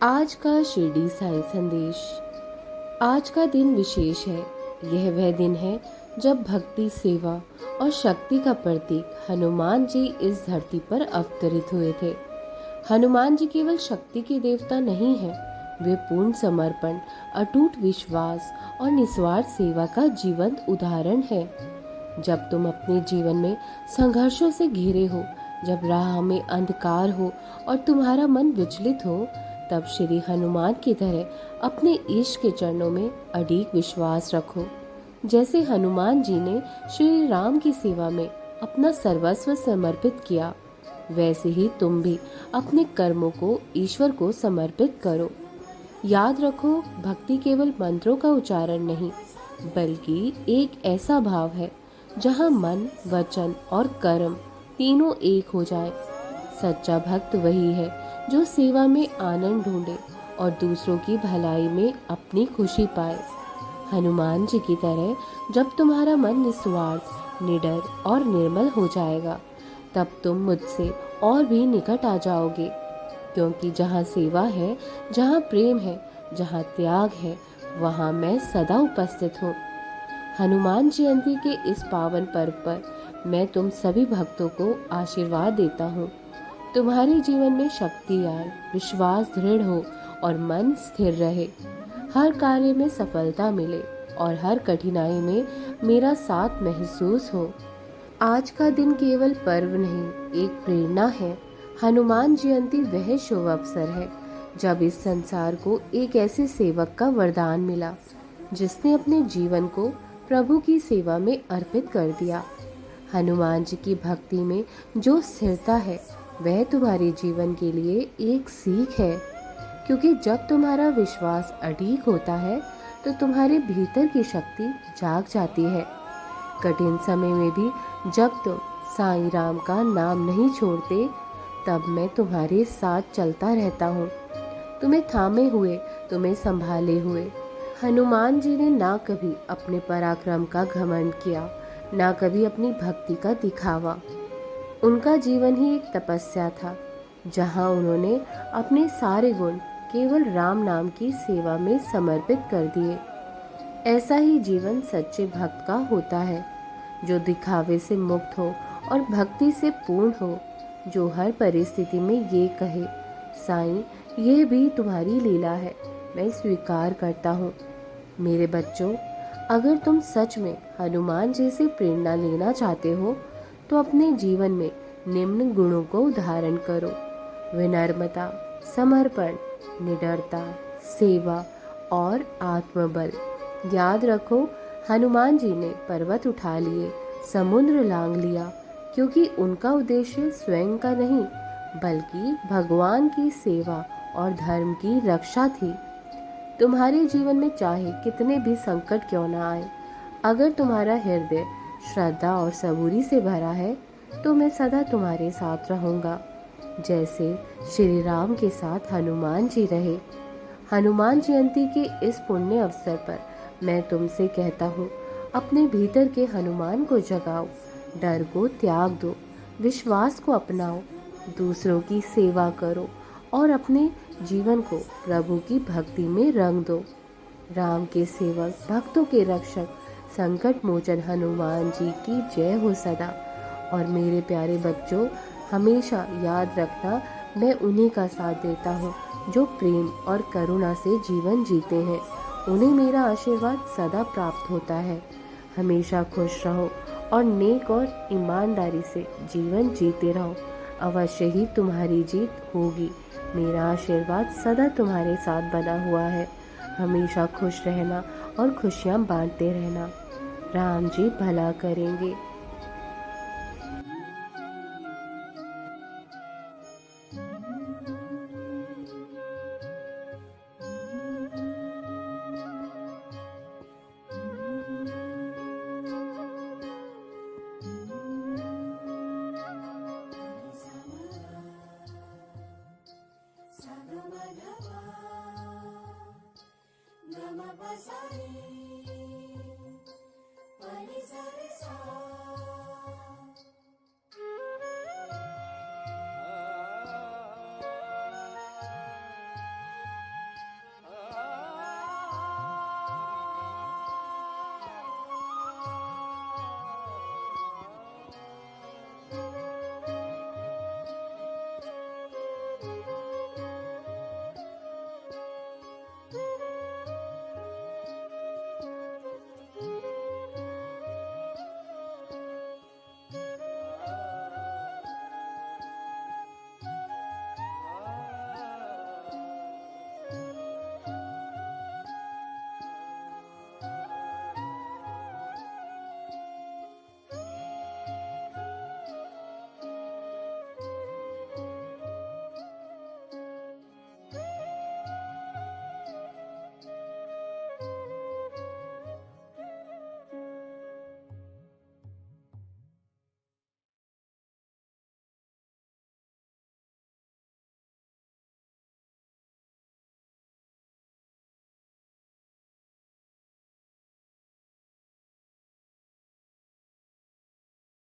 आज का शिरडी साई संदेश। आज का दिन विशेष है। यह वह दिन है जब भक्ति, सेवा और शक्ति का प्रतीक हनुमान जी इस धरती पर अवतरित हुए थे। हनुमान जी केवल शक्ति के देवता नहीं हैं, वे पूर्ण समर्पण, अटूट विश्वास और निस्वार्थ सेवा का जीवंत उदाहरण है। जब तुम अपने जीवन में संघर्षों से घिरे हो, जब राह में अंधकार हो और तुम्हारा मन विचलित हो, तब श्री हनुमान की तरह अपने ईश के चरणों में अडिग विश्वास रखो। जैसे हनुमान जी ने श्री राम की सेवा में अपना सर्वस्व समर्पित किया, वैसे ही तुम भी अपने कर्मों को ईश्वर को समर्पित करो। याद रखो, भक्ति केवल मंत्रों का उच्चारण नहीं, बल्कि एक ऐसा भाव है जहाँ मन, वचन और कर्म तीनों एक हो जाए। सच्चा भक्त वही है जो सेवा में आनंद ढूंढे और दूसरों की भलाई में अपनी खुशी पाए। हनुमान जी की तरह जब तुम्हारा मन निस्वार्थ, निडर और निर्मल हो जाएगा, तब तुम मुझसे और भी निकट आ जाओगे। क्योंकि जहाँ सेवा है, जहाँ प्रेम है, जहाँ त्याग है, वहाँ मैं सदा उपस्थित हूँ। हनुमान जयंती के इस पावन पर्व पर मैं तुम सभी भक्तों को आशीर्वाद देता हूँ। तुम्हारे जीवन में शक्ति आए, विश्वास दृढ़ हो और मन स्थिर रहे। हर कार्य में सफलता मिले और हर कठिनाई में मेरा साथ महसूस हो। आज का दिन केवल पर्व नहीं, एक प्रेरणा है। हनुमान जयंती वह शुभ अवसर है जब इस संसार को एक ऐसे सेवक का वरदान मिला जिसने अपने जीवन को प्रभु की सेवा में अर्पित कर दिया। हनुमान जी की भक्ति में जो स्थिरता है, वह तुम्हारे जीवन के लिए एक सीख है। क्योंकि जब तुम्हारा विश्वास अडिग होता है, तो तुम्हारे भीतर की शक्ति जाग जाती है। कठिन समय में भी जब तुम साईं राम का नाम नहीं छोड़ते, तब मैं तुम्हारे साथ चलता रहता हूँ, तुम्हें थामे हुए, तुम्हें संभाले हुए। हनुमान जी ने ना कभी अपने पराक्रम का घमंड किया, ना कभी अपनी भक्ति का दिखावा। उनका जीवन ही एक तपस्या था, जहां उन्होंने अपने सारे गुण केवल राम नाम की सेवा में समर्पित कर दिए। ऐसा ही जीवन सच्चे भक्त का होता है, जो दिखावे से मुक्त हो और भक्ति से पूर्ण हो, जो हर परिस्थिति में ये कहे, साईं, यह भी तुम्हारी लीला है, मैं स्वीकार करता हूँ। मेरे बच्चों, अगर तुम सच में हनुमान जी से प्रेरणा लेना चाहते हो, तो अपने जीवन में निम्न गुणों को धारण करो: विनम्रता, समर्पण, निडरता, सेवा और आत्मबल। याद रखो, हनुमान जी ने पर्वत उठा लिए, समुद्र लांघ लिया, क्योंकि उनका उद्देश्य स्वयं का नहीं, बल्कि भगवान की सेवा और धर्म की रक्षा थी। तुम्हारे जीवन में चाहे कितने भी संकट क्यों न आए, अगर तुम्हारा हृदय श्रद्धा और सबूरी से भरा है, तो मैं सदा तुम्हारे साथ रहूंगा, जैसे श्री राम के साथ हनुमान जी रहे। हनुमान जयंती के इस पुण्य अवसर पर मैं तुमसे कहता हूँ, अपने भीतर के हनुमान को जगाओ, डर को त्याग दो, विश्वास को अपनाओ, दूसरों की सेवा करो और अपने जीवन को प्रभु की भक्ति में रंग दो। राम के सेवक, भक्तों के रक्षक, संकट मोचन हनुमान जी की जय हो सदा। और मेरे प्यारे बच्चों, हमेशा याद रखना, मैं उन्हीं का साथ देता हूँ जो प्रेम और करुणा से जीवन जीते हैं। उन्हें मेरा आशीर्वाद सदा प्राप्त होता है। हमेशा खुश रहो और नेक और ईमानदारी से जीवन जीते रहो। अवश्य ही तुम्हारी जीत होगी। मेरा आशीर्वाद सदा तुम्हारे साथ बना हुआ है। हमेशा खुश रहना और खुशियाँ बांटते रहना। राम जी भला करेंगे। Namaste.